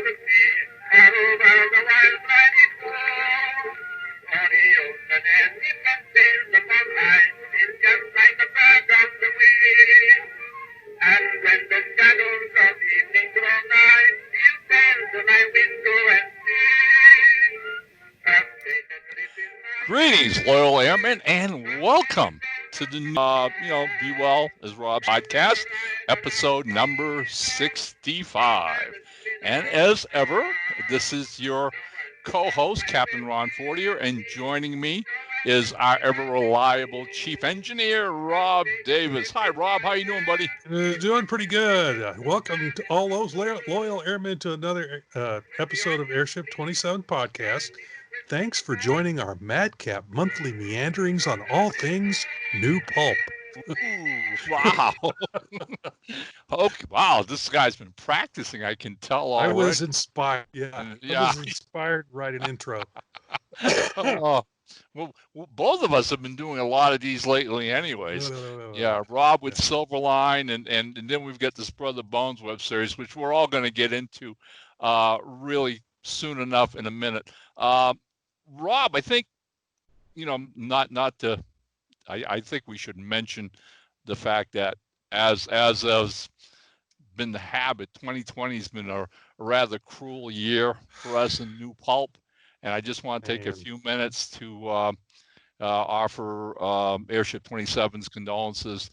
the sea, far over the wild mighty shore. On the ocean and he can sail upon high, it's just like a bird of the wind. And when the shadows of evening draw nigh, he'll stand to my window and sing. Greetings, loyal airmen, and welcome to the Be Well as Rob podcast, episode number 65. And as ever, this is your co-host, Captain Ron Fortier, and joining me is our ever reliable chief engineer, Rob Davis. Hi, Rob. How you doing, buddy? Doing pretty good. Welcome to all those loyal airmen to another episode of Airship 27 podcast. Thanks for joining our madcap monthly meanderings on all things new pulp. Ooh, wow. Okay, wow, this guy's been practicing, I can tell already. I was inspired. I was inspired to write an intro. Well, both of us have been doing a lot of these lately anyways. Yeah, Rob with Silverline, and then we've got this Brother Bones web series, which we're all going to get into really soon enough in a minute. Rob, I think, I think we should mention the fact that as has been the habit, 2020 has been a rather cruel year for us in new pulp. And I just want to take a few minutes to offer Airship 27's condolences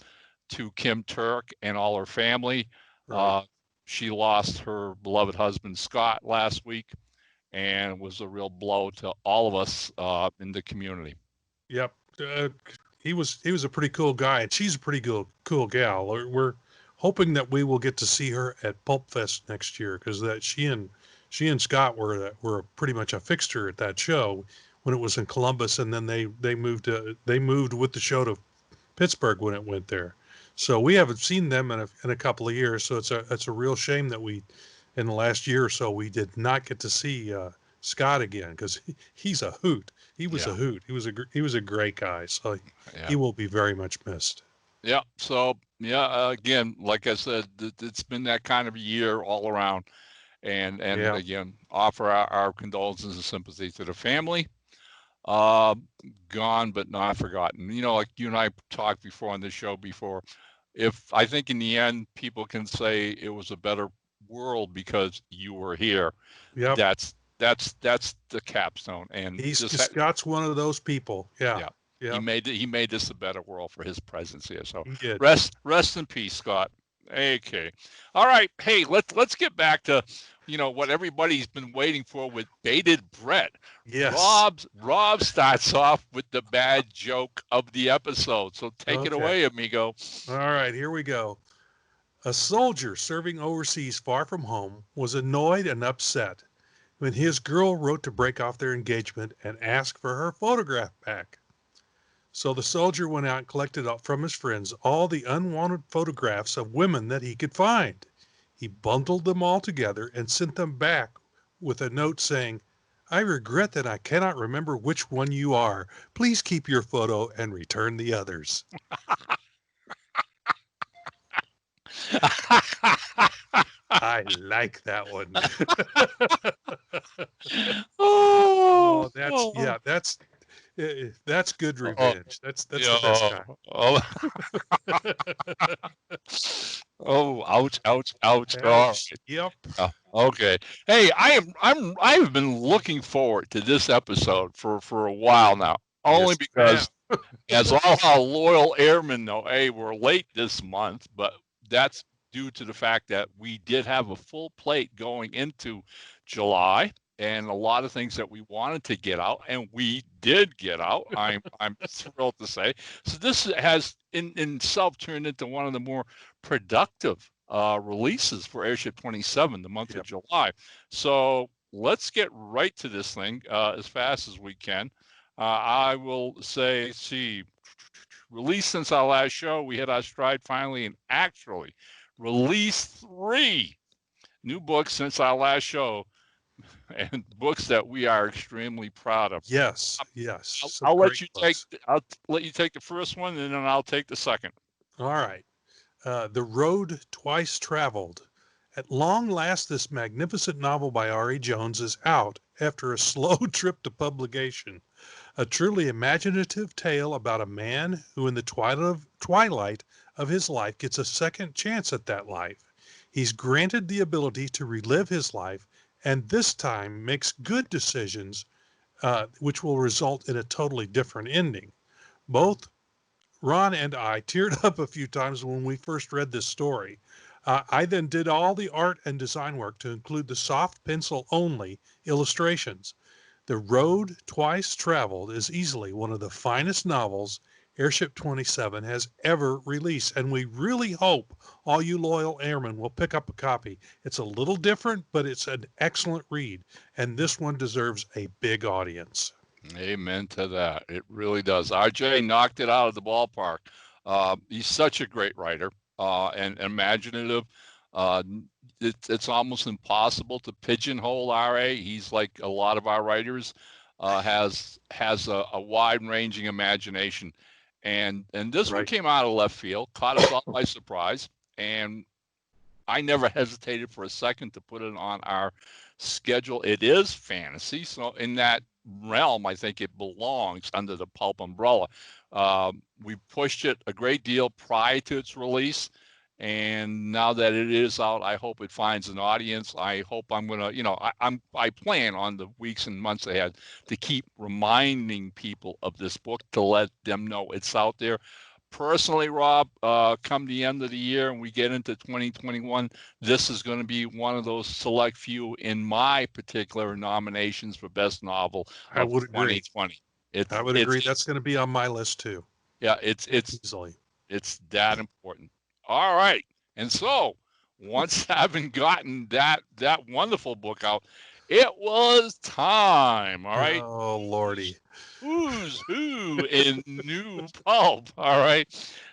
to Kim Turk and all her family. Right. She lost her beloved husband, Scott, last week, and it was a real blow to all of us in the community. Yep. He was a pretty cool guy, and she's a pretty cool gal. We're hoping that we will get to see her at Pulp Fest next year, because that she and Scott were pretty much a fixture at that show when it was in Columbus, and then they moved with the show to Pittsburgh when it went there. So we haven't seen them in a couple of years. So it's a real shame that we, in the last year or so, we did not get to see Scott again, because he's a hoot. He was a hoot. He was a great guy. So he will be very much missed. Yeah. So again, like I said, it's been that kind of a year all around. And again, offer our condolences and sympathy to the family. Gone but not forgotten. Like you and I talked before on this show before, if I think in the end people can say it was a better world because you were here. Yep. That's the capstone. And Scott's one of those people. Yeah. He made this a better world for his presence here. So he did. Rest in peace, Scott. Okay. All right. Hey, let's get back to what everybody's been waiting for with bated breath. Yes. Rob starts off with the bad joke of the episode. So take it away, amigo. All right, here we go. A soldier serving overseas far from home was annoyed and upset when his girl wrote to break off their engagement and ask for her photograph back. So the soldier went out and collected from his friends all the unwanted photographs of women that he could find. He bundled them all together and sent them back with a note saying, "I regret that I cannot remember which one you are. Please keep your photo and return the others." I like that one. That's good revenge. That's the best kind. Ouch. All right. Yep. Okay. Hey, I've been looking forward to this episode for a while now. Only because, as all our loyal airmen know, we're late this month, but that's due to the fact that we did have a full plate going into July. And a lot of things that we wanted to get out, and we did get out. I'm thrilled to say. So this has in itself turned into one of the more productive releases for Airship 27, the month of July. So let's get right to this thing as fast as we can. I will say, released since our last show, we hit our stride finally, and actually released 3 new books since our last show. And books that we are extremely proud of. Yes. I'll let you take the first one, and then I'll take the second. All right. The Road Twice Traveled, At long last, this magnificent novel by R.E. Jones is out after a slow trip to publication. A truly imaginative tale about a man who, in the twilight of his life, gets a second chance at that life. He's granted the ability to relive his life, and this time makes good decisions, which will result in a totally different ending. Both Ron and I teared up a few times when we first read this story. I then did all the art and design work to include the soft pencil only illustrations. The Road Twice Traveled is easily one of the finest novels Airship 27 has ever released, and we really hope all you loyal airmen will pick up a copy. It's a little different, but it's an excellent read, and this one deserves a big audience. Amen to that. It really does. RJ knocked it out of the ballpark. He's such a great writer and imaginative. Uh, it's almost impossible to pigeonhole RA. He's like a lot of our writers, has a wide-ranging imagination, and this one Right. came out of left field, caught us all by surprise, and I never hesitated for a second to put it on our schedule. It is fantasy, so in that realm, I think it belongs under the pulp umbrella. We pushed it a great deal prior to its release, and now that it is out, I hope it finds an audience. I hope I'm gonna, I plan on the weeks and months ahead to keep reminding people of this book to let them know it's out there. Personally, Rob, come the end of the year and we get into 2021, this is going to be one of those select few in my particular nominations for best novel I of would agree. 2020. I would agree. That's going to be on my list too. Yeah, it's Easily. it's that important. All right, and so once having gotten that wonderful book out, it was time. All right, Oh, Lordy. who's who in new pulp? All right.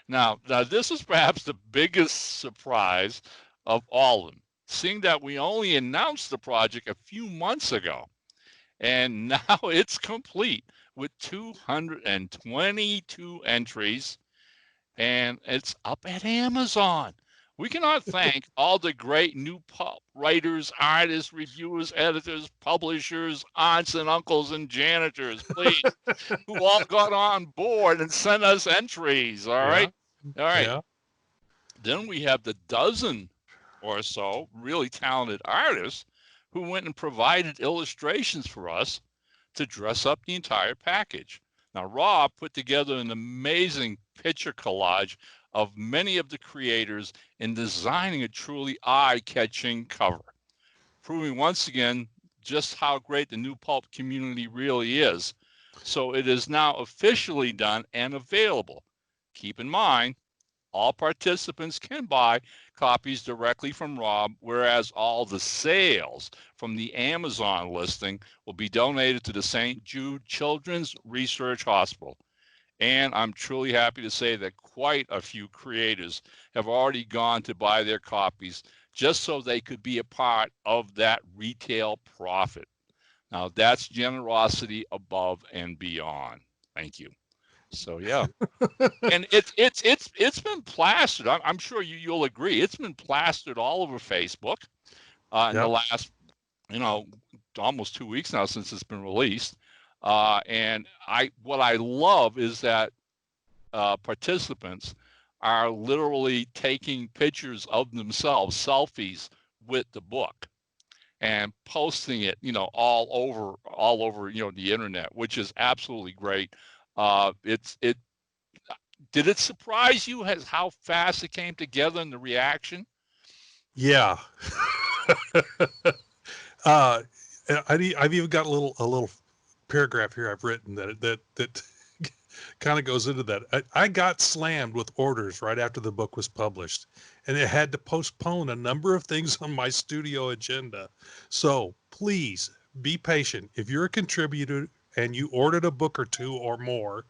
Now this is perhaps the biggest surprise of all of them, seeing that we only announced the project a few months ago, and now it's complete with 222 entries, and it's up at Amazon. We cannot thank all the great new pulp writers, artists, reviewers, editors, publishers, aunts and uncles, and janitors, please, who all got on board and sent us entries. All Yeah. right. All right. Yeah. Then we have the dozen or so really talented artists who went and provided illustrations for us to dress up the entire package. Now, Rob put together an amazing picture collage of many of the creators in designing a truly eye-catching cover, proving once again just how great the new pulp community really is. So it is now officially done and available. Keep in mind, all participants can buy copies directly from Rob, whereas all the sales from the Amazon listing will be donated to the St. Jude Children's Research Hospital. And I'm truly happy to say that quite a few creators have already gone to buy their copies just so they could be a part of that retail profit. Now, that's generosity above and beyond. Thank you. So yeah, and it's been plastered. I'm sure you'll agree. It's been plastered all over Facebook in the Yep. last, you know, almost 2 weeks now since it's been released. And what I love is that participants are literally taking pictures of themselves, selfies with the book, and posting it, all over, the internet, which is absolutely great. It Did it surprise you as how fast it came together and the reaction? Yeah. I've even got a little paragraph here I've written that kind of goes into that. I got slammed with orders right after the book was published, and it had to postpone a number of things on my studio agenda. So please be patient. If you're a contributor and you ordered a book or two or more,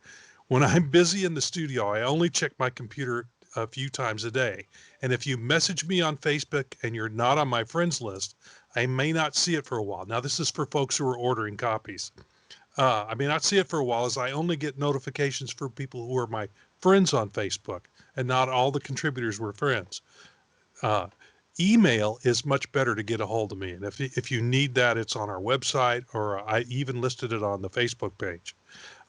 when I'm busy in the studio, I only check my computer a few times a day. And if you message me on Facebook and you're not on my friends list, I may not see it for a while. Now, this is for folks who are ordering copies. I may not see it for a while as I only get notifications for people who are my friends on Facebook, and not all the contributors were friends. Uh, email is much better to get a hold of me. And if you need that, it's on our website, or I even listed it on the Facebook page.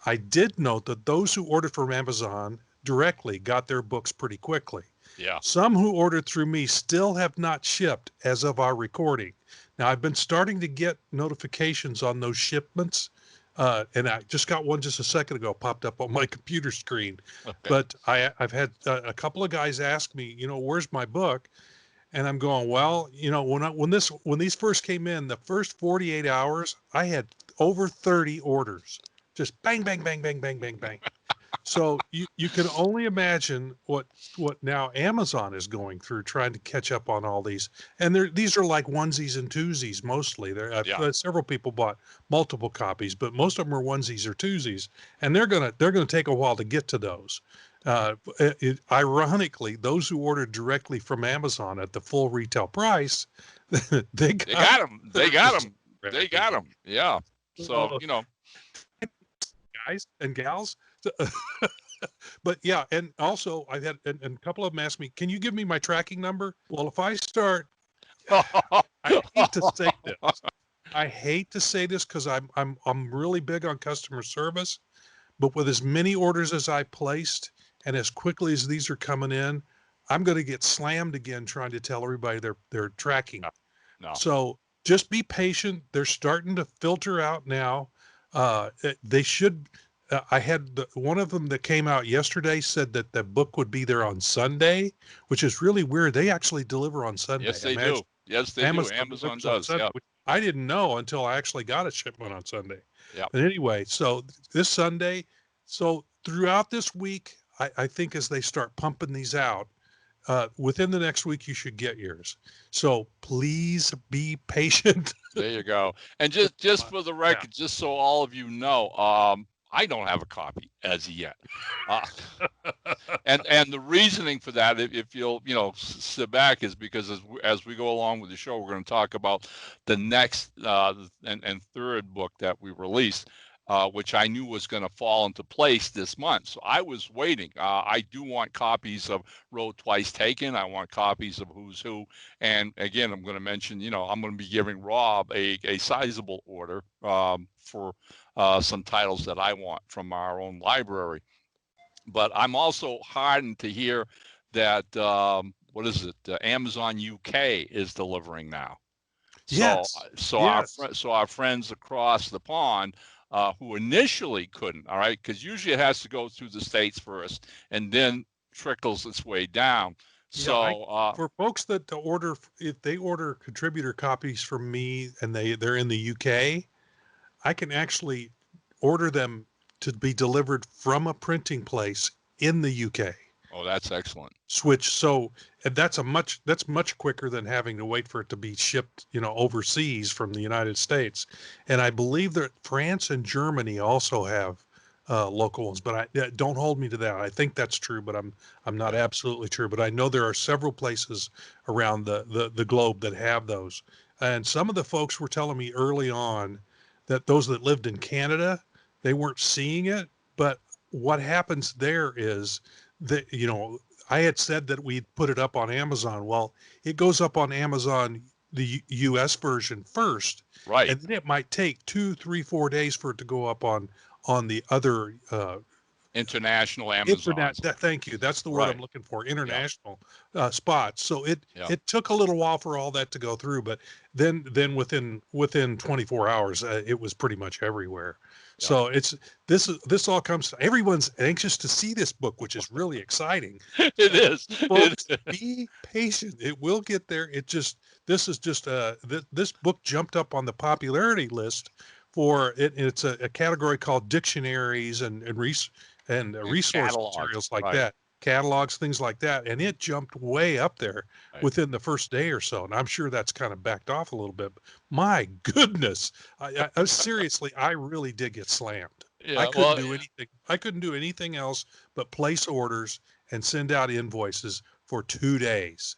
I did note that those who ordered from Amazon directly got their books pretty quickly. Yeah. Some who ordered through me still have not shipped as of our recording. Now, I've been starting to get notifications on those shipments, and I just got one just a second ago popped up on my computer screen. Okay. But I've had a couple of guys ask me, where's my book? And I'm going, well, when these first came in, the first 48 hours, I had over 30 orders, just bang, bang, bang, bang, bang, bang, bang. So you can only imagine what now Amazon is going through trying to catch up on all these. And these are like onesies and twosies mostly. Several people bought multiple copies, but most of them are onesies or twosies, and they're gonna take a while to get to those. Ironically, those who ordered directly from Amazon at the full retail price, they got them. They got them. They got them. Yeah. So, guys and gals. But yeah, and also I've had and a couple of them asked me, can you give me my tracking number? Well, if I start, I hate to say this. I hate to say this because I'm really big on customer service, but with as many orders as I placed and as quickly as these are coming in, I'm going to get slammed again trying to tell everybody they're tracking. No. So just be patient. They're starting to filter out now. They should. I had one of them that came out yesterday said that the book would be there on Sunday, which is really weird. They actually deliver on Sunday. Yes, they do. Yes, they do. Amazon does. Yeah. I didn't know until I actually got a shipment on Sunday. Yeah. But anyway, so this Sunday, so throughout this week, I think as they start pumping these out, within the next week, you should get yours. So please be patient. There you go. And just for the record, just so all of you know, I don't have a copy as yet. And the reasoning for that, if you'll, sit back, is because as we go along with the show, we're going to talk about the next and third book that we released, which I knew was going to fall into place this month. So I was waiting. I do want copies of Road Twice Taken. I want copies of Who's Who. And again, I'm going to mention, I'm going to be giving Rob a sizable order for some titles that I want from our own library. But I'm also heartened to hear that, Amazon UK is delivering now. Yes. So our friends across the pond, who initially couldn't, all right, because usually it has to go through the States first and then trickles its way down. So for folks that order, if they order contributor copies from me and they're in the UK, I can actually order them to be delivered from a printing place in the UK. Oh, that's excellent. Switch. So that's much quicker than having to wait for it to be shipped, overseas from the United States. And I believe that France and Germany also have local ones, but don't hold me to that. I think that's true, but I'm not absolutely sure. But I know there are several places around the globe that have those. And some of the folks were telling me early on that those that lived in Canada, they weren't seeing it. But what happens there is that, I had said that we'd put it up on Amazon. Well, it goes up on Amazon, the US version first. Right. And then it might take 2, 3, 4 days for it to go up on the other international Amazon. Thank you. That's the word I'm looking for. International spots. So it took a little while for all that to go through, but then within 24 hours, it was pretty much everywhere. Yeah. So this all comes. Everyone's anxious to see this book, which is really exciting. It is. Folks, be patient. It will get there. This book jumped up on the popularity list for it. It's a category called dictionaries and resource materials like that, catalogs, things like that. And it jumped way up there within the first day or so. And I'm sure that's kind of backed off a little bit. My goodness. I seriously, I really did get slammed. Yeah, I couldn't do anything else but place orders and send out invoices for 2 days.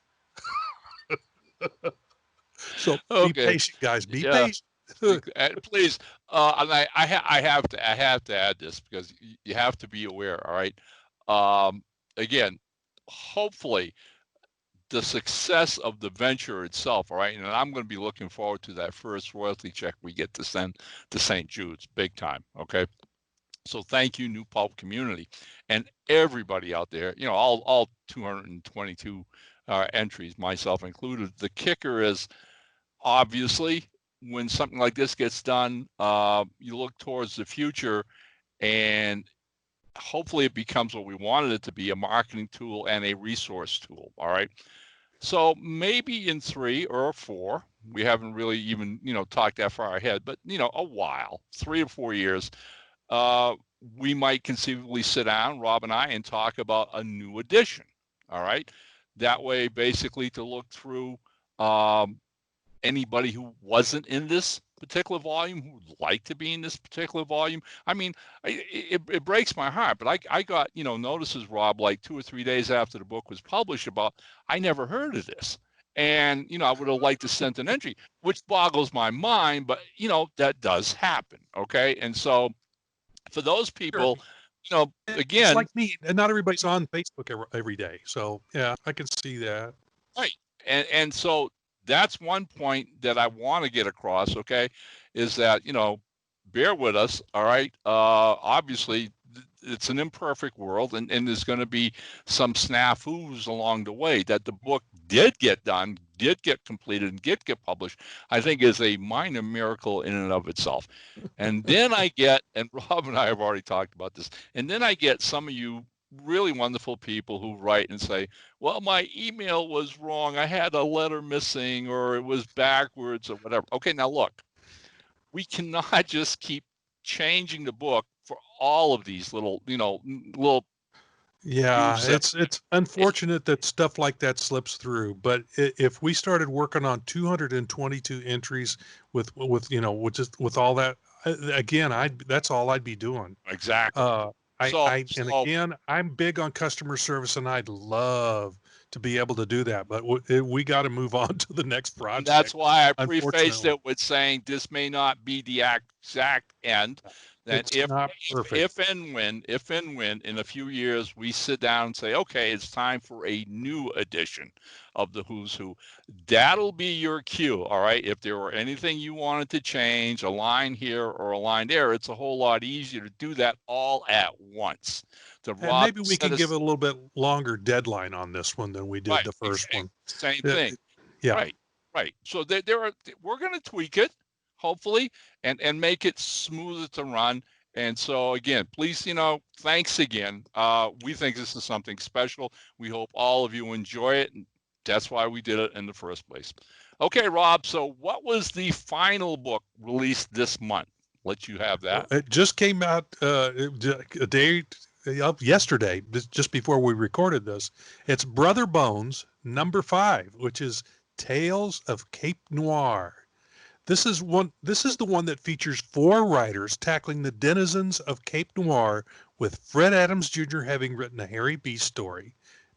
So be patient, guys. Be patient. Please, and I have to add this because you have to be aware. All right. Again, hopefully, the success of the venture itself, all right? And I'm going to be looking forward to that first royalty check we get to send to St. Jude's, big time, okay? So thank you, New Pulp community, and everybody out there, all 222 entries, myself included. The kicker is, obviously, when something like this gets done, you look towards the future, and hopefully it becomes what we wanted it to be, a marketing tool and a resource tool, all right? So maybe in 3 or 4, we haven't really even, talked that far ahead, but, a while, 3 or 4 years, we might conceivably sit down, Rob and I, and talk about a new edition, all right? That way, basically, to look through anybody who wasn't in this particular volume, who would like to be in this particular volume. I mean, it breaks my heart, but I got, notices, Rob, like 2 or 3 days after the book was published about, I never heard of this. And, I would have liked to send an entry, which boggles my mind, but, that does happen, okay? And so for those people, It's again, like me, and not everybody's on Facebook every day. So yeah, I can see that. right. And so that's one point that I want to get across, okay, is that, bear with us, all right? Obviously, it's an imperfect world, and there's going to be some snafus along the way. That the book did get done, did get completed, and get published, I think is a minor miracle in and of itself. And then I get, and Rob and I have already talked about this, and then I get some of you really wonderful people who write and say, well, my email was wrong. I had a letter missing, or it was backwards, or whatever. Okay, now look, we cannot just keep changing the book for all of these little. Yeah, it's unfortunate that stuff like that slips through. But if we started working on 222 entries with all that, again, that's all I'd be doing. Exactly. Again, I'm big on customer service, and I'd love to be able to do that, but we got to move on to the next project. That's why I prefaced it with saying this may not be the exact end. That if and when in a few years we sit down and say, okay, it's time for a new edition of the Who's Who, that'll be your cue, all right? If there were anything you wanted to change, a line here or a line there, it's a whole lot easier to do that all at once. And maybe we can give it a little bit longer deadline on this one than we did the first one. Same thing. Yeah. Right. So we're going to tweak it, hopefully, and make it smoother to run. And so again, please, thanks again. We think this is something special. We hope all of you enjoy it, and that's why we did it in the first place. Okay, Rob. So what was the final book released this month? Let you have that. It just came out a day yesterday, just before we recorded this. It's Brother Bones #5, which is Tales of Cape Noir. This is the one that features 4 writers tackling the denizens of Cape Noir, with Fred Adams Jr. having written a Harry Beast story,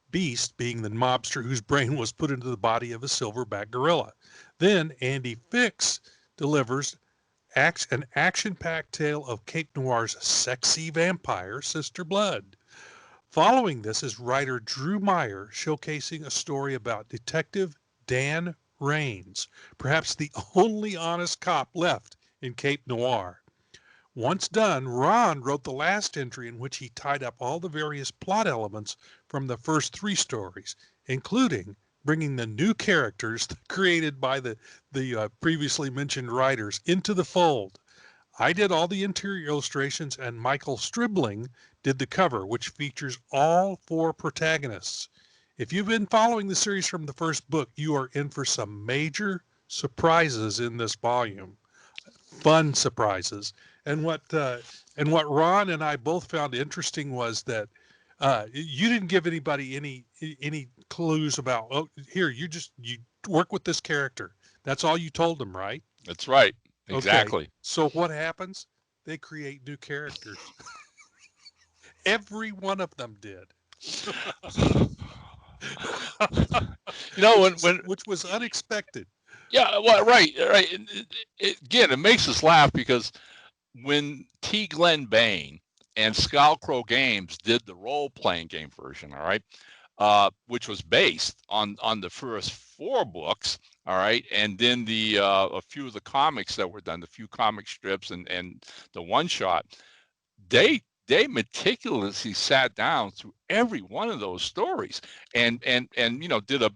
Beast being the mobster whose brain was put into the body of a silverback gorilla. Then Andy Fix delivers an action-packed tale of Cape Noir's sexy vampire, Sister Blood. Following this is writer Drew Meyer showcasing a story about Detective Dan Raines, perhaps the only honest cop left in Cape Noir. Once done, Ron wrote the last entry, in which he tied up all the various plot elements from the first 3 stories, including bringing the new characters created by the previously mentioned writers into the fold. I did all the interior illustrations, and Michael Stribling did the cover, which features all 4 protagonists. If you've been following the series from the first book, you are in for some major surprises in this volume. Fun surprises. And what Ron and I both found interesting was that you didn't give anybody any clues about, here, you work with this character. That's all you told them, right? That's right. Exactly. Okay. So what happens? They create new characters. Every one of them did. Which was unexpected. Yeah, well, right. Again, it makes us laugh because when T. Glenn Bain and Skullcrow Games did the role-playing game version, all right, which was based on the first 4 books. All right, and then the a few of the comics that were done, the few comic strips and the one shot. They meticulously sat down through every one of those stories and did a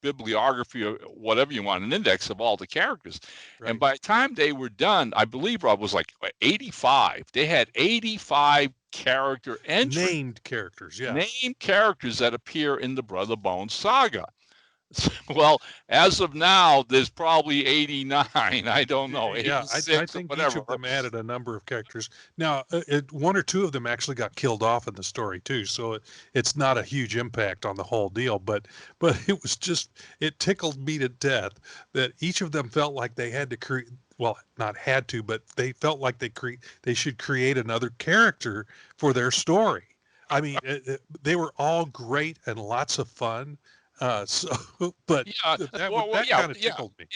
bibliography or whatever you want, an index of all the characters. Right. And by the time they were done, I believe Rob was like 85. They had 85 character entries, Named characters, yeah. named characters that appear in the Brother Bones saga. Well, as of now, there's probably 89. I don't know, Yeah, 86 I or think whatever. each of them added a number of characters. Now, one or two of them actually got killed off in the story too, so it's not a huge impact on the whole deal. But it was just, it tickled me to death that each of them felt like they had to create. Well, not had to, but they felt like they should create another character for their story. I mean, they were all great and lots of fun. So, but Yeah, that kind of tickled me.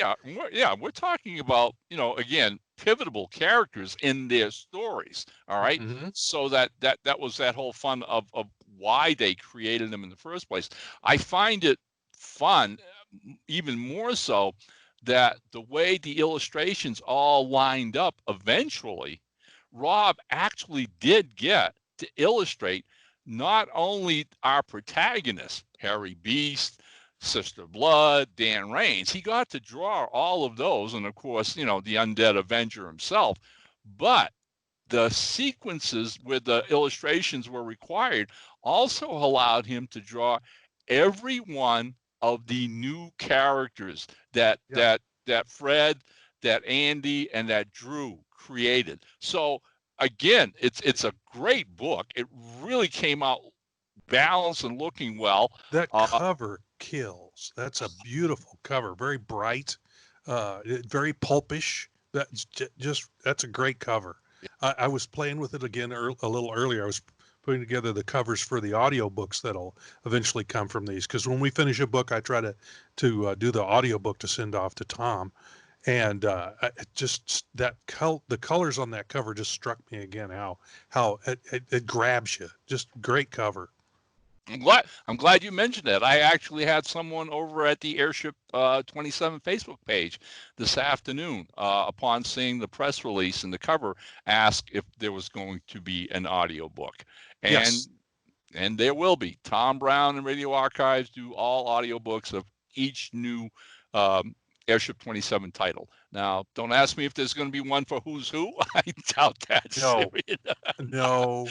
we're talking about, again, pivotal characters in their stories. All right, Mm-hmm. so that was that whole fun of why they created them in the first place. I find it fun, even more so, that the way the illustrations all lined up eventually, Rob actually did get to illustrate not only our protagonists, Harry Beast, Sister Blood, Dan Raines. He got to draw all of those, and of course, the Undead Avenger himself. But the sequences where the illustrations were required also allowed him to draw every one of the new characters that Fred, that Andy, and that Drew created. So again, it's a great book. It really came out balanced and looking well. That cover kills. That's a beautiful cover. Very bright, very pulpish. That's that's a great cover. I was playing with it again a little earlier. I was putting together the covers for the audiobooks that'll eventually come from these. Because when we finish a book, I try to do the audiobook to send off to Tom. And just the colors on that cover just struck me again. How it grabs you. Just great cover. I'm glad you mentioned that. I actually had someone over at the Airship 27 Facebook page this afternoon, upon seeing the press release and the cover, ask if there was going to be an audiobook. And Yes. And there will be. Tom Brown and Radio Archives do all audiobooks of each new Airship 27 title. Now, don't ask me if there's going to be one for Who's Who. I doubt that. No.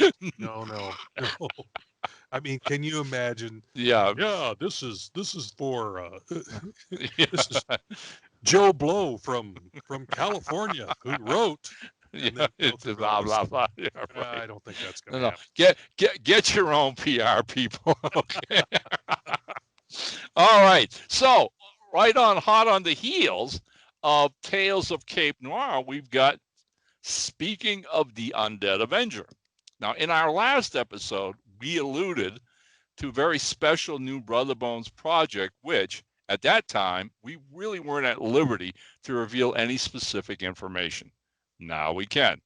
I mean, can you imagine? Yeah. Yeah, this is for this is Joe Blow from California who wrote. Yeah, it's blah blah blah. Yeah, right. I don't think that's going to happen. Get your own PR people. Okay. All right. So right on, hot on the heels of Tales of Cape Noir, we've got Speaking of the Undead Avenger. Now, in our last episode, we alluded to a very special new Brother Bones project, which at that time, we really weren't at liberty to reveal any specific information. Now we can.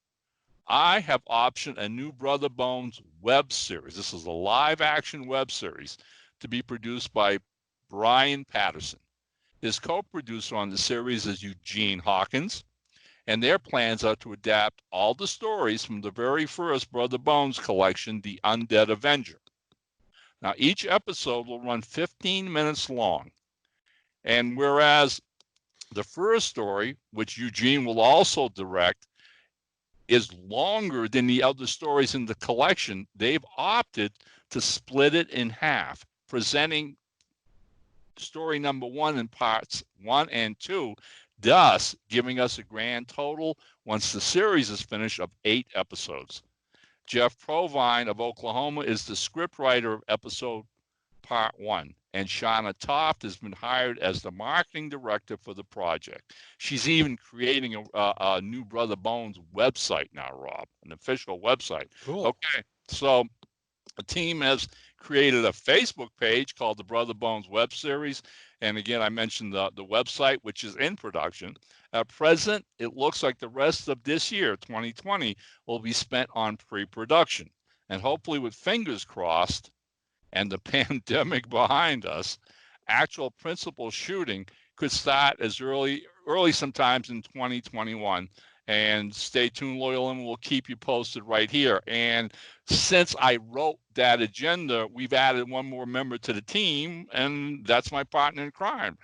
I have optioned a new Brother Bones web series. This is a live action web series to be produced by Brian Patterson. His co-producer on the series is Eugene Hawkins, and their plans are to adapt all the stories from the very first Brother Bones collection, The Undead Avenger. Now, each episode will run 15 minutes long. And whereas the first story, which Eugene will also direct, is longer than the other stories in the collection, they've opted to split it in half, presenting story number 1 in parts 1 and 2, thus giving us a grand total, once the series is finished, of 8 episodes. Jeff Provine of Oklahoma is the scriptwriter of episode part 1, and Shauna Toft has been hired as the marketing director for the project. She's even creating a new Brother Bones website now, Rob, an official website. Cool. Okay, so the team has created a Facebook page called the Brother Bones Web Series. And again, I mentioned the website, which is in production. At present, it looks like the rest of this year, 2020, will be spent on pre-production. And hopefully, with fingers crossed, and the pandemic behind us, actual principal shooting could start as early sometimes in 2021. And stay tuned, loyal, and we'll keep you posted right here. And since I wrote that agenda, we've added one more member to the team, and that's my partner in crime.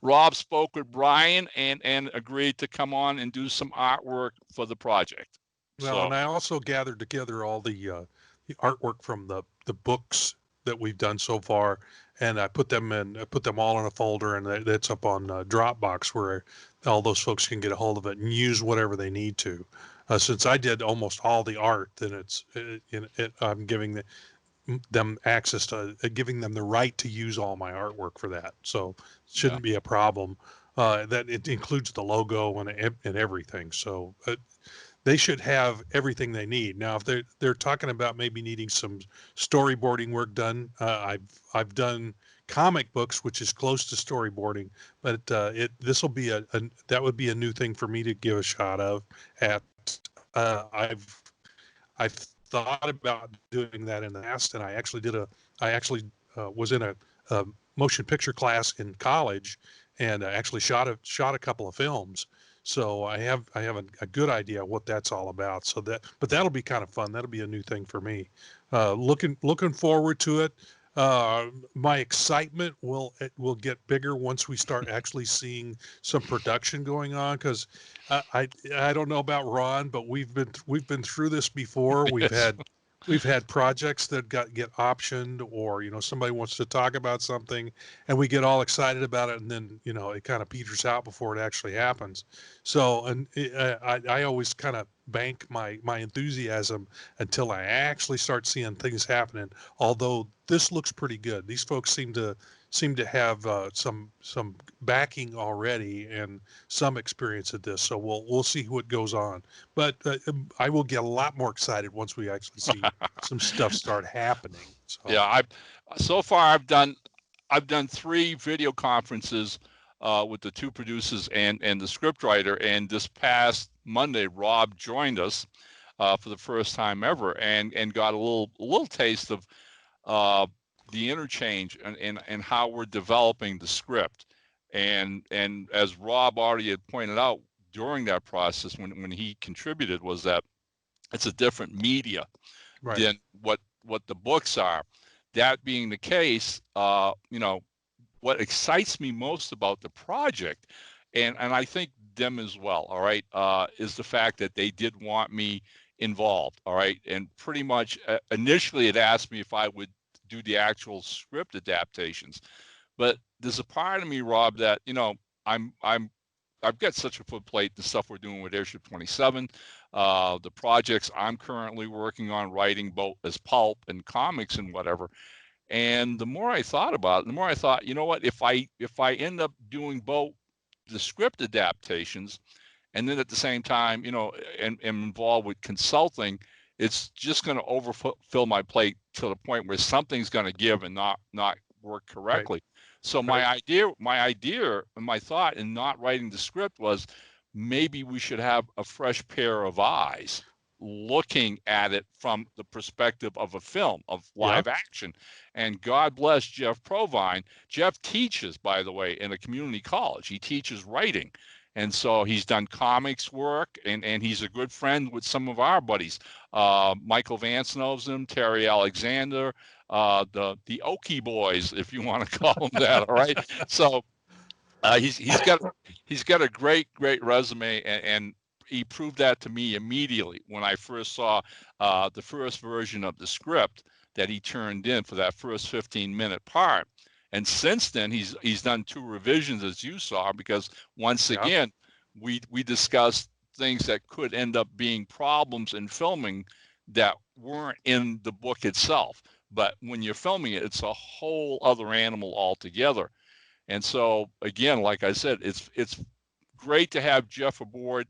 Rob spoke with Brian and agreed to come on and do some artwork for the project. Well, and I also gathered together all the artwork from the books that we've done so far, and I put them all in a folder, and that's up on Dropbox, where all those folks can get a hold of it and use whatever they need to. Since I did almost all the art, then I'm giving them access to giving them the right to use all my artwork for that. So it shouldn't be a problem. That it includes the logo and everything. So they should have everything they need. Now, if they're talking about maybe needing some storyboarding work done, I've done comic books, which is close to storyboarding, but this will be that would be a new thing for me to give a shot of. At I've thought about doing that in the past, and I actually was in a motion picture class in college, and I actually shot a couple of films. So I have a good idea what that's all about. But that'll be kind of fun. That'll be a new thing for me. Looking forward to it. My excitement will get bigger once we start actually seeing some production going on, because I don't know about Ron, but we've been through this before. We've had projects that get optioned, or somebody wants to talk about something, and we get all excited about it, and then it kind of peters out before it actually happens. So, and I always kind of bank my enthusiasm until I actually start seeing things happening. Although this looks pretty good, these folks seem to have some backing already and some experience at this. So we'll see what goes on. But I will get a lot more excited once we actually see some stuff start happening. So. Yeah, so far I've done 3 video conferences with the 2 producers and the scriptwriter, and this past Monday Rob joined us for the first time ever, and got a little taste of the interchange and how we're developing the script. And as Rob already had pointed out during that process when he contributed, was that it's a different media than what the books are. That being the case, what excites me most about the project, and I think them as well, all right, is the fact that they did want me involved, all right, and pretty much initially it asked me if I would do the actual script adaptations, but there's a part of me, Rob, that I've got such a foot plate, the stuff we're doing with Airship 27, the projects I'm currently working on writing, both as pulp and comics and whatever. And the more I thought about it, the more I thought, you know what, if I end up doing both the script adaptations and then at the same time, and am involved with consulting, it's just going to overfill my plate to the point where something's going to give and not work correctly. Right. So my idea and my thought in not writing the script was maybe we should have a fresh pair of eyes looking at it from the perspective of a film, of live action. And God bless Jeff Provine. Jeff teaches, by the way, in a community college. He teaches writing. And so he's done comics work, and he's a good friend with some of our buddies. Michael Vance knows him, Terry Alexander, the Okie boys, if you want to call them that, all right? So he's got a great resume, and he proved that to me immediately when I first saw the first version of the script that he turned in for that first 15-minute part. And since then, he's done 2 revisions, as you saw, because once again, we discussed things that could end up being problems in filming that weren't in the book itself. But when you're filming it, it's a whole other animal altogether. And so, again, like I said, it's great to have Jeff aboard.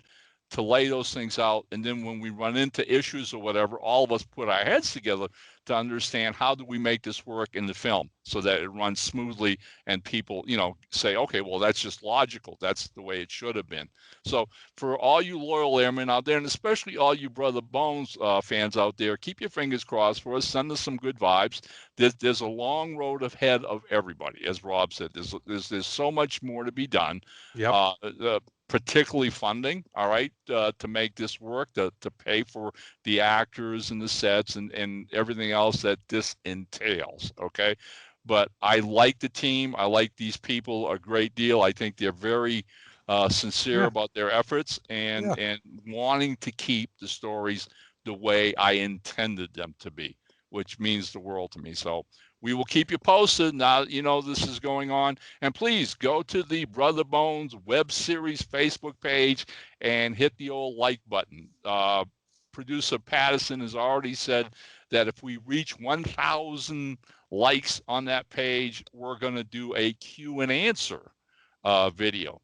to lay those things out. And then when we run into issues or whatever, all of us put our heads together to understand how do we make this work in the film so that it runs smoothly and people, say, okay, well, that's just logical. That's the way it should have been. So for all you loyal airmen out there, and especially all you Brother Bones fans out there, keep your fingers crossed for us. Send us some good vibes. There's a long road ahead of everybody, as Rob said. There's so much more to be done. Yep. Particularly funding, all right, to make this work, to pay for the actors and the sets and everything else that this entails, okay? But I like the team. I like these people a great deal. I think they're very sincere about their efforts and wanting to keep the stories the way I intended them to be, which means the world to me. So we will keep you posted now this is going on. And please go to the Brother Bones web series Facebook page and hit the old like button. Producer Patterson has already said that if we reach 1,000 likes on that page, we're going to do a Q and answer video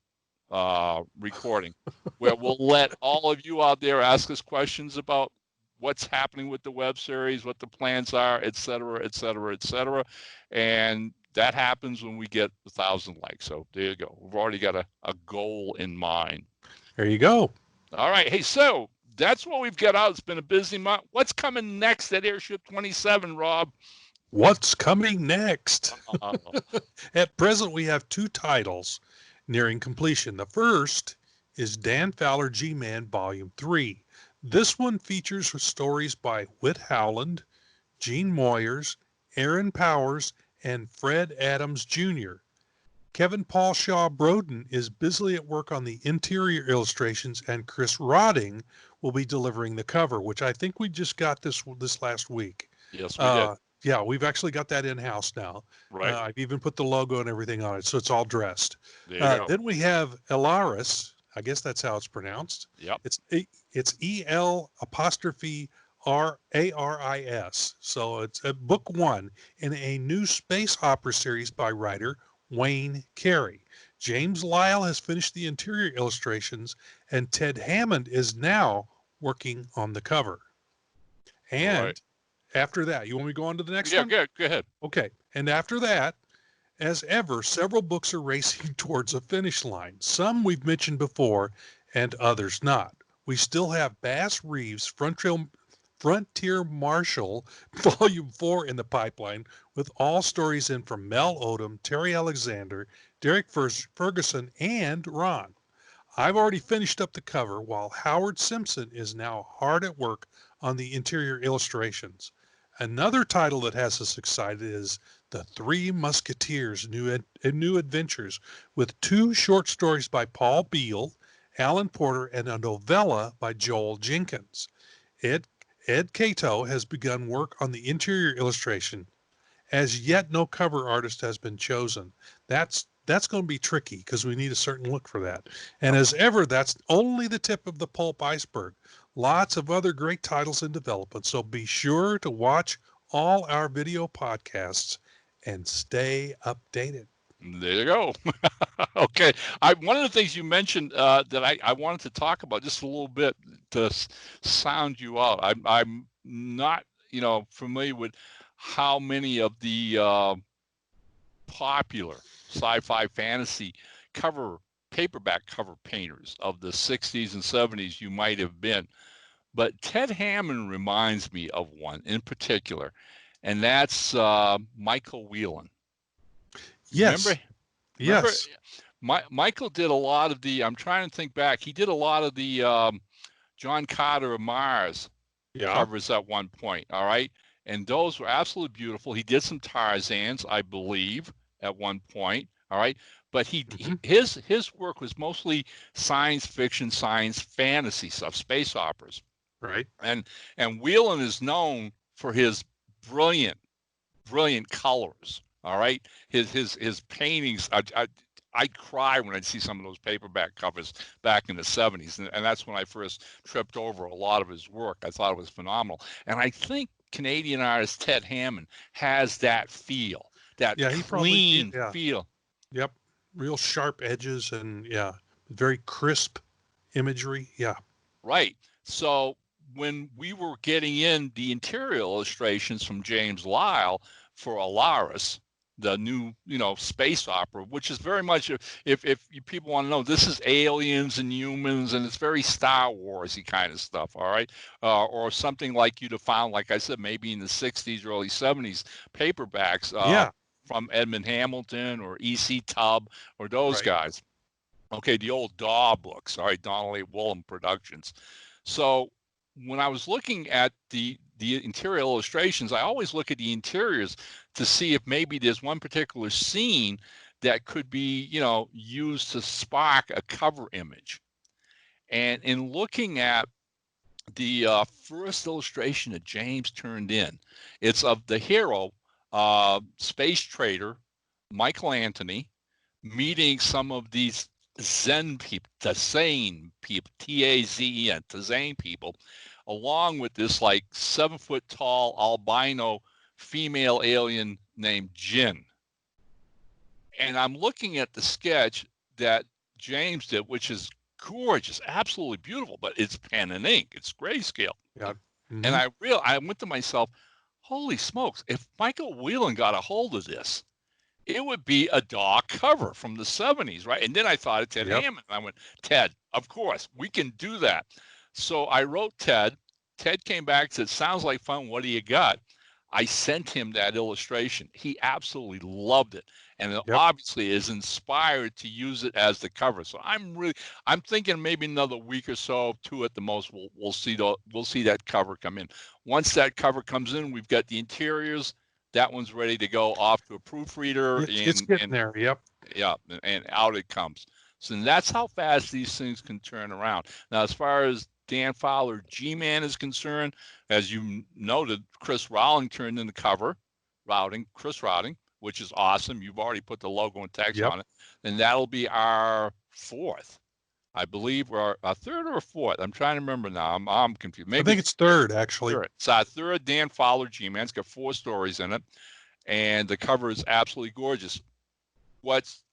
recording where we'll let all of you out there ask us questions about what's happening with the web series, what the plans are, et cetera, et cetera, et cetera. And that happens when we get 1,000 likes. So there you go. We've already got a goal in mind. There you go. All right. Hey, so that's what we've got out. It's been a busy month. What's coming next at Airship 27, Rob? What's coming next? At present, we have 2 titles nearing completion. The first is Dan Fowler G-Man Volume 3. This one features stories by Whit Howland, Gene Moyers, Aaron Powers, and Fred Adams Jr. Kevin Paul Shaw Broden is busily at work on the interior illustrations, and Chris Rodding will be delivering the cover, which I think we just got this last week. Yes, we did. Yeah, we've actually got that in-house now. Right. I've even put the logo and everything on it, so it's all dressed. There you go. Then we have Elaris. I guess that's how it's pronounced. Yep. It's EL'Aris. So it's book 1 in a new space opera series by writer Wayne Carey. James Lyle has finished the interior illustrations, and Ted Hammond is now working on the cover. And after that, you want me to go on to the next one? Yeah, go ahead. Okay. And after that, as ever, several books are racing towards a finish line. Some we've mentioned before and others not. We still have Bass Reeves' Frontier Marshal Volume 4 in the pipeline, with all stories in from Mel Odom, Terry Alexander, Derek Ferguson, and Ron. I've already finished up the cover, while Howard Simpson is now hard at work on the interior illustrations. Another title that has us excited is The Three Musketeers, New Adventures, with 2 short stories by Paul Beal, Alan Porter, and a novella by Joel Jenkins. Ed Cato has begun work on the interior illustration. As yet, no cover artist has been chosen. That's going to be tricky because we need a certain look for that. And as ever, that's only the tip of the pulp iceberg. Lots of other great titles in development, so be sure to watch all our video podcasts and stay updated. There you go. Okay. One of the things you mentioned that I wanted to talk about just a little bit to sound you out. I'm not, familiar with how many of the popular sci-fi fantasy paperback cover painters of the 60s and 70s you might have been. But Ted Hammond reminds me of one in particular, and that's Michael Whelan. Yes. Remember? Yes. Michael did a lot of the, I'm trying to think back, he did a lot of the John Carter of Mars covers at one point, all right? And those were absolutely beautiful. He did some Tarzans, I believe, at one point, all right? But his work was mostly science fiction, science fantasy stuff, space operas. Right. And Whelan is known for his brilliant colors. All right, his paintings. I cry when I see some of those paperback covers back in the 70s, and that's when I first tripped over a lot of his work. I thought it was phenomenal, and I think Canadian artist Ted Hammond has that feel, that clean feel. Yep, real sharp edges and very crisp imagery. Yeah. Right. So when we were getting in the interior illustrations from James Lyle for Alaris, the new, space opera, which is very much, if you people want to know, this is aliens and humans, and it's very Star Warsy kind of stuff. All right, or something like you'd have found, like I said, maybe in the '60s, early '70s paperbacks Yeah. from Edmund Hamilton or E.C. Tubb or those Right. guys. Okay, the old Daw books, all right, Donald A. Woolen Productions. So when I was looking at the interior illustrations, I always look at the interiors to see if maybe there's one particular scene that could be, used to spark a cover image. And in looking at the first illustration that James turned in, it's of the hero, space trader Michael Anthony, meeting some of these Zen people, Tazane people, T-A-Z-E-N, Tazane people, along with this like 7 foot tall albino female alien named Jin. And I'm looking at the sketch that James did, which is gorgeous, absolutely beautiful, but it's pen and ink, it's grayscale. Yeah. And Mm-hmm. I went to myself, holy smokes, if Michael Whelan got a hold of this, it would be a Daw cover from the '70s, right? And then I thought of Ted Yep. Hammond. I went, Ted, of course, we can do that. So I wrote Ted. Ted came back and said, sounds like fun. What do you got? I sent him that illustration. He absolutely loved it. And it Yep. obviously is inspired to use it as the cover. So I'm thinking maybe another week or so, 2 at the most, we'll see that cover come in. Once that cover comes in, we've got the interiors. That one's ready to go off to a proofreader, It's getting there. Yep. yeah, and out it comes. So that's how fast these things can turn around. Now, as far as Dan Fowler G-Man is concerned, as you noted, Chris Rowling turned in the cover, Chris Routing, which is awesome. You've already put the logo and text Yep. on it, and that'll be our fourth. I believe we're our third or fourth. I'm trying to remember now. I'm confused. I Maybe think it's third, actually. third. It's our third Dan Fowler G-Man. It's got 4 stories in it, and the cover is absolutely gorgeous. What's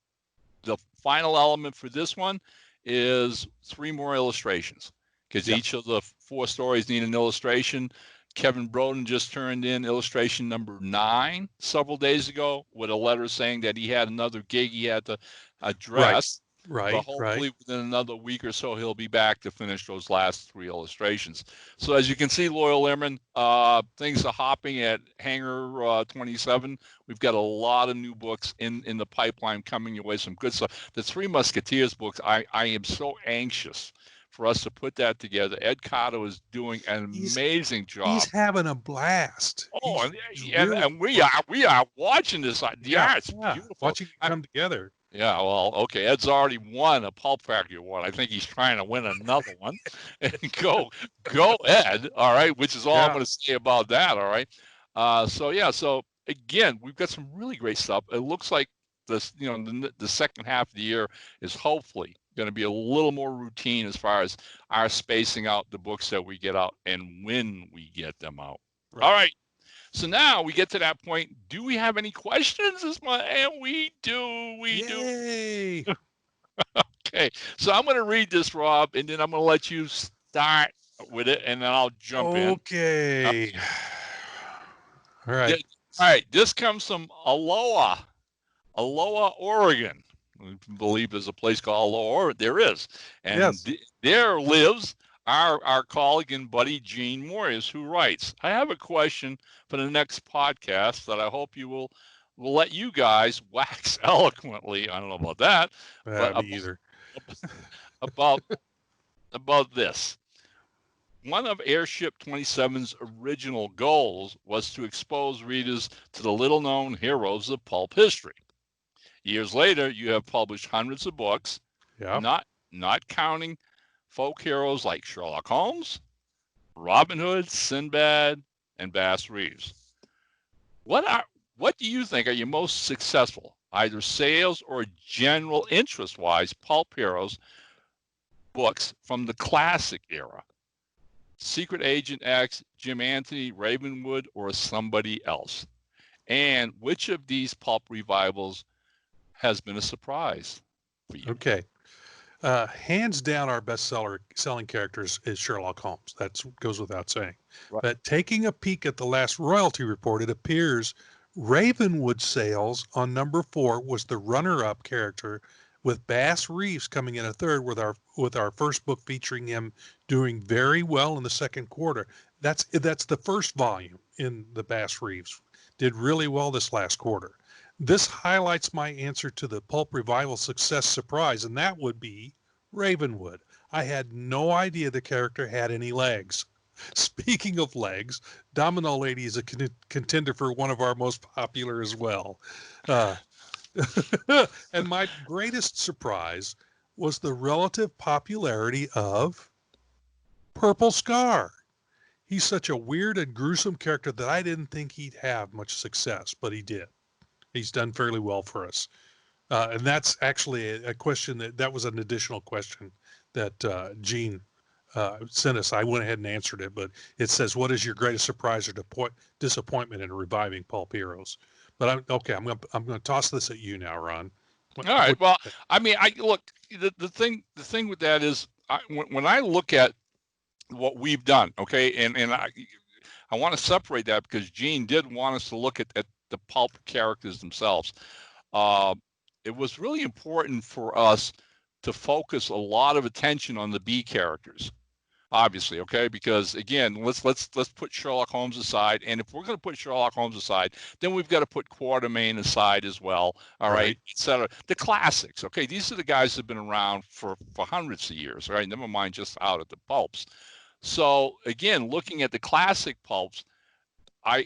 the final element for this one is 3 more illustrations, because Yep. each of the 4 stories need an illustration. Kevin Broden just turned in illustration number 9 several days ago with a letter saying that he had another gig he had to address. But Right. hopefully within another week or so, he'll be back to finish those last 3 illustrations. So as you can see, Loyal Airmen, things are hopping at Hangar 27. We've got a lot of new books in the pipeline coming your way, some good stuff. The 3 Musketeers books, I am so anxious for us to put that together. Ed Carter is doing an amazing job. He's having a blast. Oh, He's and really we are watching this. Yeah, it's beautiful. Watching it come together. Yeah, well, okay. Ed's already won a Pulp Factory award. I think he's trying to win another one. And go Ed. All right, which is all I'm going to say about that. All right. So again, we've got some really great stuff. It looks like this, the second half of the year is hopefully going to be a little more routine as far as our spacing out the books that we get out and when we get them out. Right. All right. So now we get to that point. Do we have any questions this month? And we do. Yay. Do. Okay. So I'm going to read this, Rob, and then I'm going to let you start with it, and then I'll jump in. Okay. All right. All right. This comes from Aloha, Oregon. I believe there's a place called Aloha, Oregon. There is. And there lives our colleague and buddy, Gene Morris, who writes, I have a question for the next podcast that I hope you will let you guys wax eloquently. I don't know about that. But me either. about this. One of Airship 27's original goals was to expose readers to the little-known heroes of pulp history. Years later, you have published hundreds of books, not counting folk heroes like Sherlock Holmes, Robin Hood, Sinbad, and Bass Reeves. What do you think are your most successful, either sales or general interest-wise, pulp heroes books from the classic era? Secret Agent X, Jim Anthony, Ravenwood, or somebody else? And which of these pulp revivals has been a surprise for you? Okay. Hands down, our selling characters is Sherlock Holmes. That goes without saying. Right. But taking a peek at the last royalty report, it appears Ravenwood sales on number 4 was the runner-up character, with Bass Reeves coming in a third, with our first book featuring him doing very well in the second quarter. That's the first volume in the Bass Reeves. Did really well this last quarter. This highlights my answer to the pulp revival success surprise, and that would be Ravenwood. I had no idea the character had any legs. Speaking of legs, Domino Lady is a contender for one of our most popular as well. And my greatest surprise was the relative popularity of Purple Scar. He's such a weird and gruesome character that I didn't think he'd have much success, but he did. He's done fairly well for us. And that's actually a question that was an additional question that Gene sent us. I went ahead and answered it, but it says, "What is your greatest surprise or disappointment in reviving pulp heroes?" But I'm going to toss this at you now, Ron. All right. Well, I mean, look. The thing with that is, when I look at what we've done, okay, and I want to separate that because Gene did want us to look at the pulp characters themselves. It was really important for us to focus a lot of attention on the B characters, obviously, okay? Because again, let's put Sherlock Holmes aside, and if we're going to put Sherlock Holmes aside, then we've got to put Quatermain aside as well, all right, etc. The classics, okay? These are the guys that have been around for hundreds of years, right? Never mind just out at the pulps. So again, looking at the classic pulps, I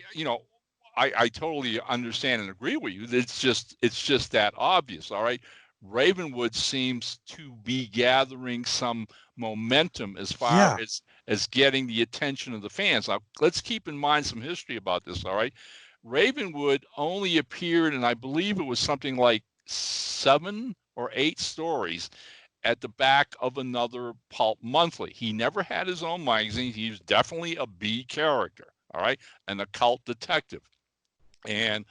totally understand and agree with you. It's just that obvious. All right. Ravenwood seems to be gathering some momentum as far as getting the attention of the fans. Now, let's keep in mind some history about this. All right. Ravenwood only appeared in, I believe it was something like 7 or 8 stories at the back of another pulp monthly. He never had his own magazine. He was definitely a B character. All right. An occult detective. And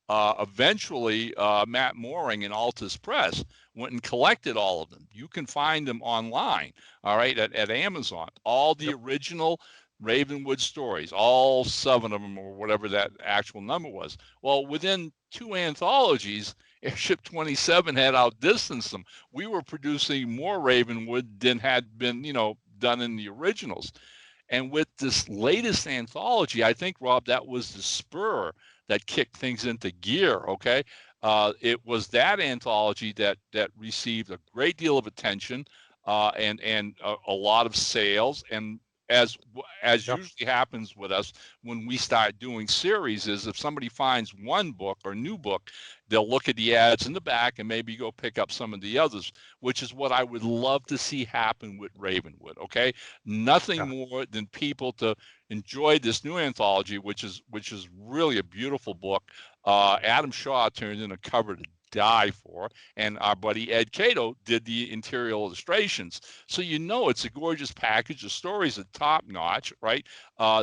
eventually, Matt Mooring and Altus Press went and collected all of them. You can find them online, all right, at Amazon. All the original Ravenwood stories, all 7 of them, or whatever that actual number was. Well, within 2 anthologies, Airship 27 had outdistanced them. We were producing more Ravenwood than had been, done in the originals. And with this latest anthology, I think, Rob, that was the spur that kicked things into gear. Okay. It was that anthology that received a great deal of attention and a lot of sales. And as usually happens with us when we start doing series, is if somebody finds one book or new book, they'll look at the ads in the back and maybe go pick up some of the others, which is what I would love to see happen with Ravenwood. Okay. Nothing more than people to enjoy this new anthology, which is really a beautiful book. Adam Shaw turned in a cover to die for, and our buddy Ed Cato did the interior illustrations. So it's a gorgeous package. The stories are top notch, right?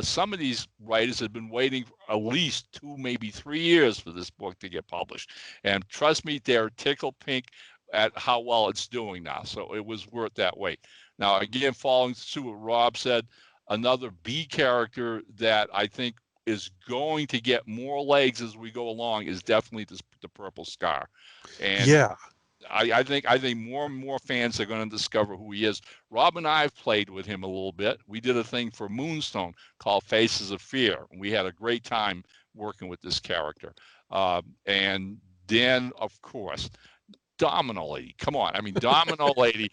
Some of these writers have been waiting for at least 2, maybe 3 years for this book to get published, and trust me, they're tickled pink at how well it's doing now. So it was worth that wait. Now, again, following suit what Rob said, another B character that I think is going to get more legs as we go along is definitely the Purple Scar. And I think more and more fans are going to discover who he is. Rob and I have played with him a little bit. We did a thing for Moonstone called Faces of Fear. We had a great time working with this character. And then, of course, Domino Lady. Come on. I mean, Domino Lady.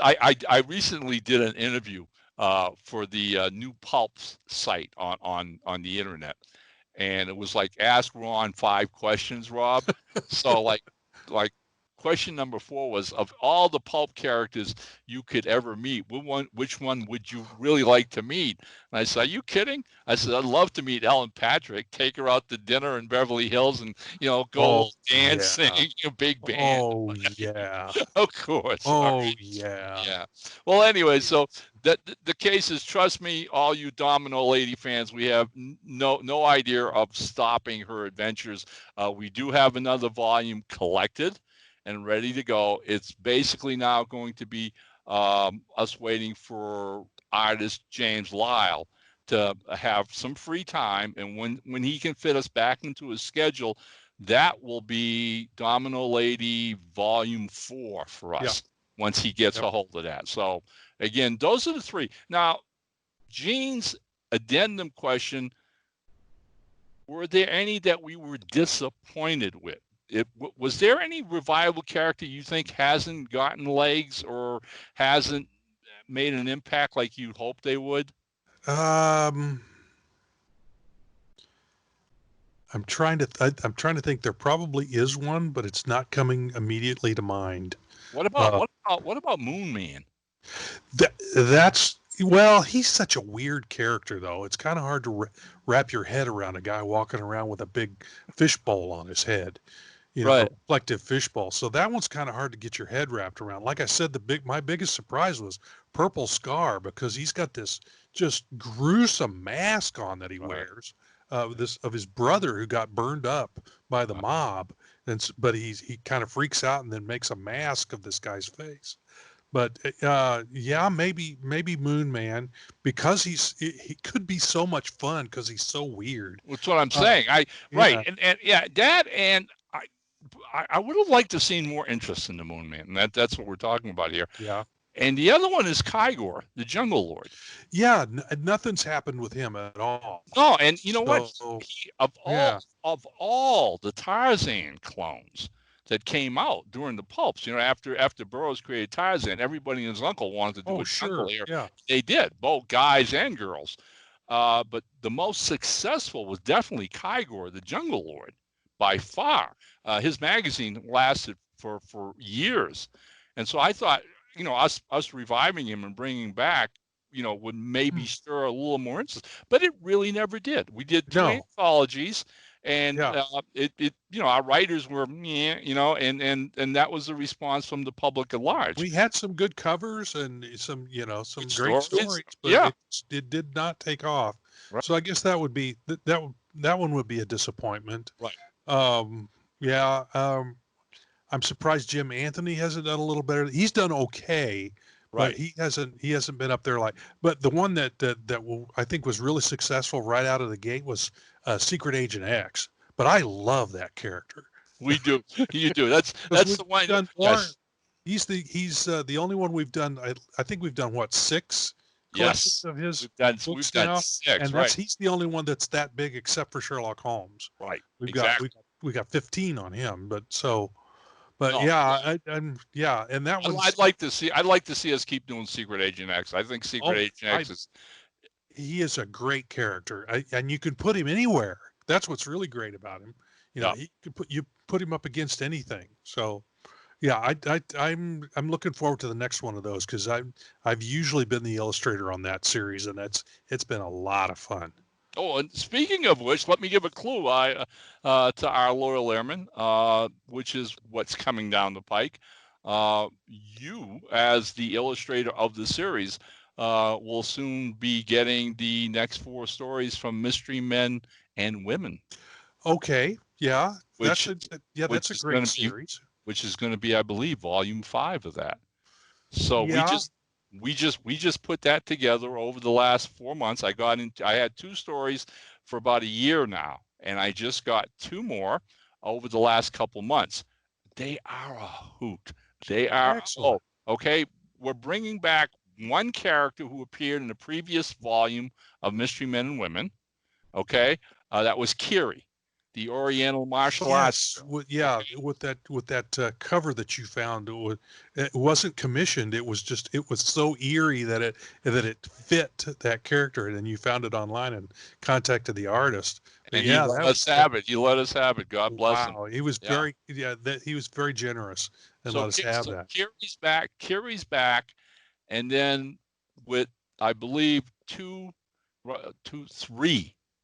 I recently did an interview for the New Pulps site on the internet, and it was like ask Ron 5 questions, Rob. So like question number 4 was, of all the pulp characters you could ever meet, which one would you really like to meet? And I said, are you kidding? I said, I'd love to meet Ellen Patrick, take her out to dinner in Beverly Hills and, go dancing, big band. Oh, yeah. Of course. Oh, right. yeah. Yeah. Well, anyway, so the case is, trust me, all you Domino Lady fans, we have no idea of stopping her adventures. We do have another volume collected. and ready to go. It's basically now going to be us waiting for artist James Lyle to have some free time, and when he can fit us back into his schedule, that will be Domino Lady Volume 4 for us once he gets a hold of that. So again, those are the three. Now, Gene's addendum question: were there any that we were disappointed with? Was there any revival character you think hasn't gotten legs or hasn't made an impact like you hoped they would? I'm trying to think. There probably is one, but it's not coming immediately to mind. What about Moon Man? That's well, he's such a weird character, though. It's kind of hard to wrap your head around a guy walking around with a big fishbowl on his head, a reflective fishbowl. So that one's kind of hard to get your head wrapped around. Like I said, my biggest surprise was Purple Scar, because he's got this just gruesome mask on that he wears. Of his brother who got burned up by the mob, but he kind of freaks out and then makes a mask of this guy's face. But maybe Moon Man, because he could be so much fun because he's so weird. That's what I'm saying. I would have liked to seen more interest in the Moon Man, and that's what we're talking about here. Yeah. And the other one is Kygor, the Jungle Lord. Yeah, nothing's happened with him at all. No, and you know what? Of all the Tarzan clones that came out during the pulps, after Burroughs created Tarzan, everybody and his uncle wanted to do a jungle here. Yeah. They did, both guys and girls. But the most successful was definitely Kygor, the Jungle Lord, by far. His magazine lasted for years, and so I thought, us reviving him and bringing back, would maybe stir a little more interest, but it really never did. We did two anthologies, and our writers were, and that was the response from the public at large. We had some good covers and some great stories, but it did not take off. Right. So I guess that would be that one would be a disappointment. Right. I'm surprised Jim Anthony hasn't done a little better. He's done okay, but he hasn't been up there like. But the one that I think was really successful right out of the gate was Secret Agent X. But I love that character. We do. You do. That's the one. Yes. He's the only one we've done. I think we've done what, 6 collections of his we've done 6, and he's the only one that's that big except for Sherlock Holmes. Right. We got 15 on him, and that one. I'd like to see us keep doing Secret Agent X. I think Secret Agent X he is a great character, and you can put him anywhere. That's what's really great about him. He could put him up against anything. So, I'm looking forward to the next one of those, because I've usually been the illustrator on that series, and it's been a lot of fun. Oh, and speaking of which, let me give a clue to our loyal airmen, which is what's coming down the pike. You, as the illustrator of the series, will soon be getting the next 4 stories from Mystery Men and Women. Okay, yeah, that's a great series. Which is going to be, I believe, Volume 5 of that. So we just put that together over the last 4 months. I had 2 stories for about a year now, and I just got 2 more over the last couple months. They are a hoot. They are excellent. Okay. We're bringing back one character who appeared in the previous volume of Mystery Men and Women. Okay, that was Kiri, the Oriental martial arts. With that cover that you found, it wasn't commissioned. It was so eerie that it fit that character, and then you found it online and contacted the artist. And he let us have it. You let us have it. God bless him. Wow, he was he was very generous and let us have that. Kiri's back, and then with, I believe, 3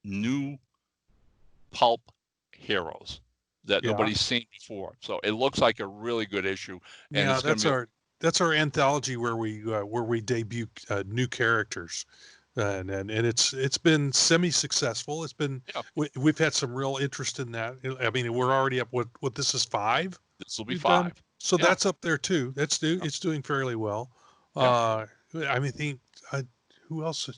new pulp heroes that nobody's seen before. So it looks like a really good issue. And that's our anthology where we debut new characters, and it's been semi-successful. It's been we've had some real interest in that. I mean, we're already up with this is 5. This will be 5. So Yeah. that's up there too. It's doing fairly well. Yeah. I mean, who else?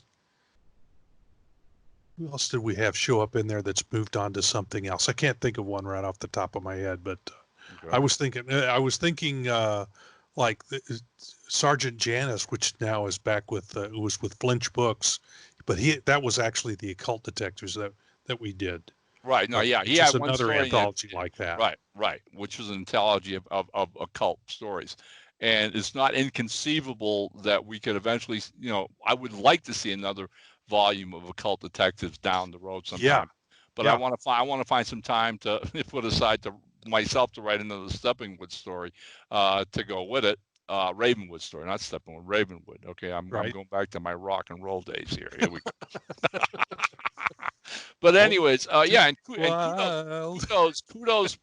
Who else did we have show up in there that's moved on to something else? I can't think of one right off the top of my head, but Okay. I was thinking like Sergeant Janice, which now is back with was with Flinch Books, but that was actually the Occult Detectives that we did. Right. No, yeah. He Which is had one another story in anthology like that. Right. Which was an anthology of occult stories. And it's not inconceivable that we could eventually, I would like to see another volume of occult detectives down the road sometime. But Yeah. I want to find some time to put aside to myself to write another Steppenwood story to go with it. Ravenwood story, not Steppenwood, Ravenwood. Okay, I'm going back to my rock and roll days here. Here we go. But anyways, yeah, and kudos.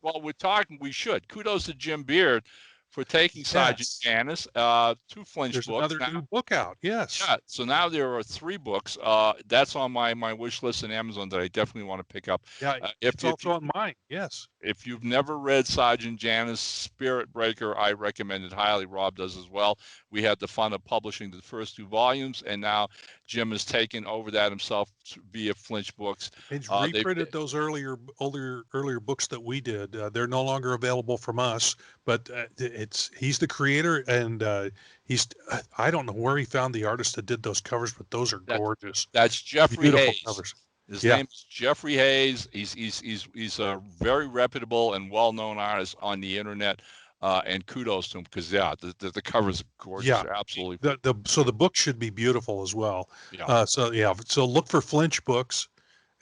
While we're talking, we should kudos to Jim Beard for taking Sergeant Janice to Flinch There's Books. another new book out. Yes. Yeah. So now there are 3 books. That's on my wish list on Amazon that I definitely want to pick up. Yeah, it's also on mine. Yes. If you've never read Sergeant Janice Spirit Breaker, I recommend it highly. Rob does as well. We had the fun of publishing the first 2 volumes, and now Jim has taken over that himself via Flinch Books. He's reprinted those earlier books that we did. They're no longer available from us, but he's the creator, and I don't know where he found the artist that did those covers, but those are gorgeous. That's Jeffrey Beautiful Hayes. Covers. His name is Jeffrey Hayes. He's a very reputable and well-known artist on the internet, and kudos to him because the covers are gorgeous. Yeah, absolutely. So the book should be beautiful as well. Yeah. So look for Flinch Books,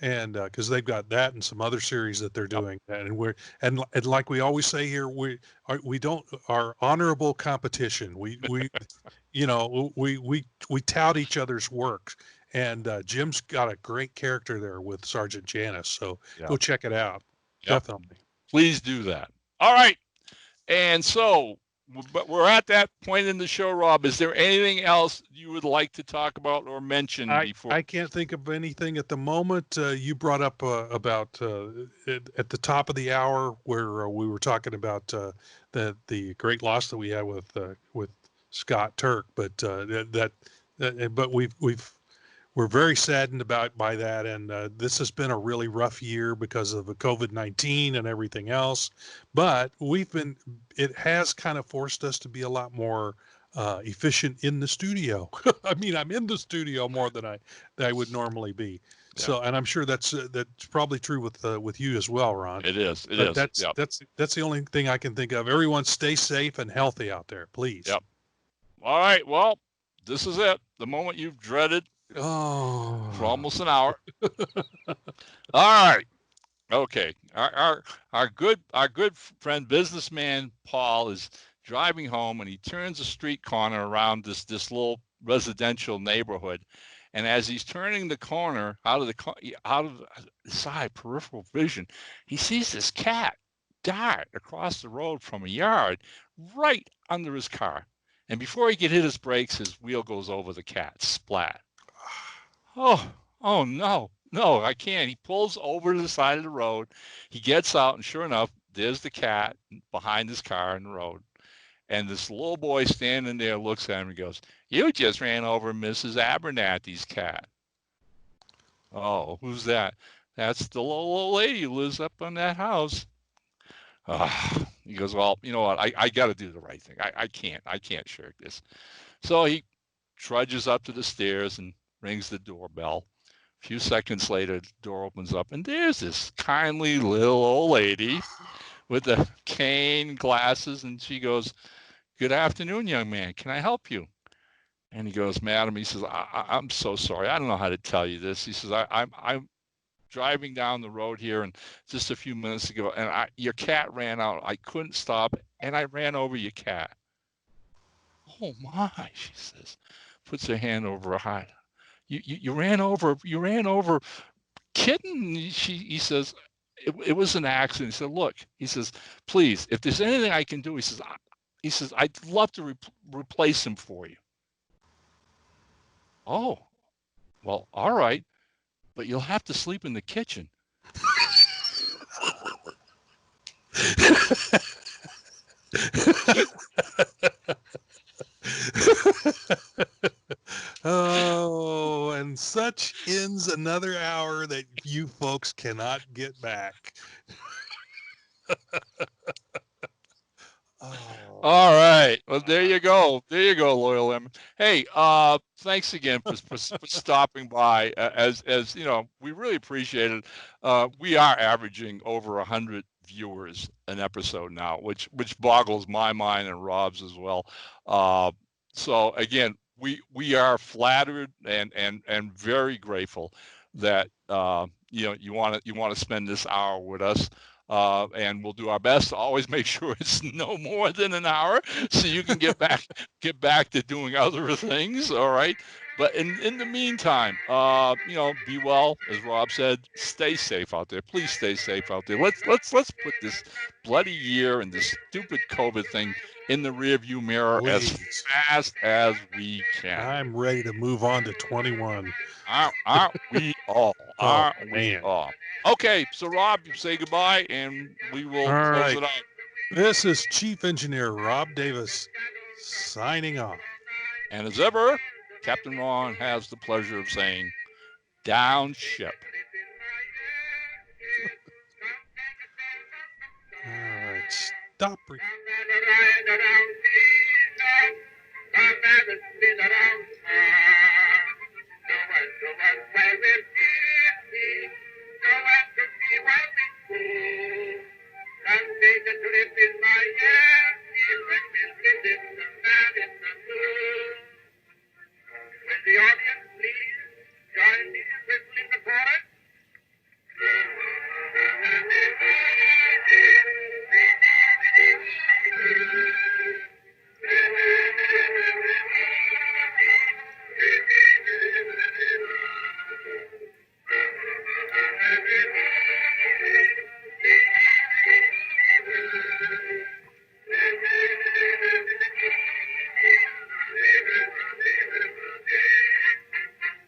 and because they've got that and some other series that they're doing, and like we always say here, our honorable competition. We we tout each other's work. And Jim's got a great character there with Sergeant Janice, so go check it out. Definitely. Please do that. All right. And so, but we're at that point in the show, Rob. Is there anything else you would like to talk about or mention before? I can't think of anything at the moment. You brought up about at the top of the hour where we were talking about the great loss that we had with Scott Turk, but but we're very saddened by that, and this has been a really rough year because of the COVID-19 and everything else. But it has kind of forced us to be a lot more efficient in the studio. I mean, I'm in the studio more than I would normally be. Yeah. So, and I'm sure that's probably true with you as well, Ron. It is. That's the only thing I can think of. Everyone stay safe and healthy out there, please. Yep. All right. Well, this is it. The moment you've dreaded. Oh, for almost an hour. All right. Okay. Our good friend businessman Paul is driving home, and he turns a street corner around this little residential neighborhood. And as he's turning the corner out of the side peripheral vision, he sees this cat dart across the road from a yard right under his car. And before he could hit his brakes, his wheel goes over the cat. Splat. Oh no, I can't. He pulls over to the side of the road. He gets out, and sure enough, there's the cat behind his car in the road. And this little boy standing there looks at him and goes, "You just ran over Mrs. Abernathy's cat." "Oh, who's that?" "That's the little old lady who lives up on that house." He goes, "Well, you know what? I got to do the right thing. I can't shirk this." So he trudges up to the stairs and rings the doorbell. A few seconds later, the door opens up, and there's this kindly little old lady with the cane, glasses, and she goes, "Good afternoon, young man. Can I help you?" And he goes, "Madam," he says, I'm so sorry. I don't know how to tell you this. He says, I'm driving down the road here, and just a few minutes ago, and your cat ran out. I couldn't stop, and I ran over your cat." "Oh my," she says, puts her hand over her heart. You ran over kitten." He says, it was an accident. He said, "Look," he says, "please, if there's anything I can do," he says, "I'd love to replace him for you." "Oh, well, all right, but you'll have to sleep in the kitchen." Oh, and such ends another hour that you folks cannot get back. Oh, All right. Well, there you go. There you go, loyal Em. Hey, thanks again for stopping by. As you know, we really appreciate it. We are averaging over 100 viewers an episode now, which boggles my mind and Rob's as well. Uh, so again, we are flattered and very grateful that you want to spend this hour with us. And we'll do our best to always make sure it's no more than an hour, so you can get back to doing other things. All right. But in the meantime, be well, as Rob said. Stay safe out there. Please stay safe out there. Let's put this bloody year and this stupid COVID thing in the rearview mirror as please. fast as we can. I'm ready to move on to 21. Aren't we all? Oh, Aren't we man. all? Okay, so Rob, you say goodbye, and we will All close right. it out. This is Chief Engineer Rob Davis signing off. And as ever, Captain Ron has the pleasure of saying, down ship. All right. Stop.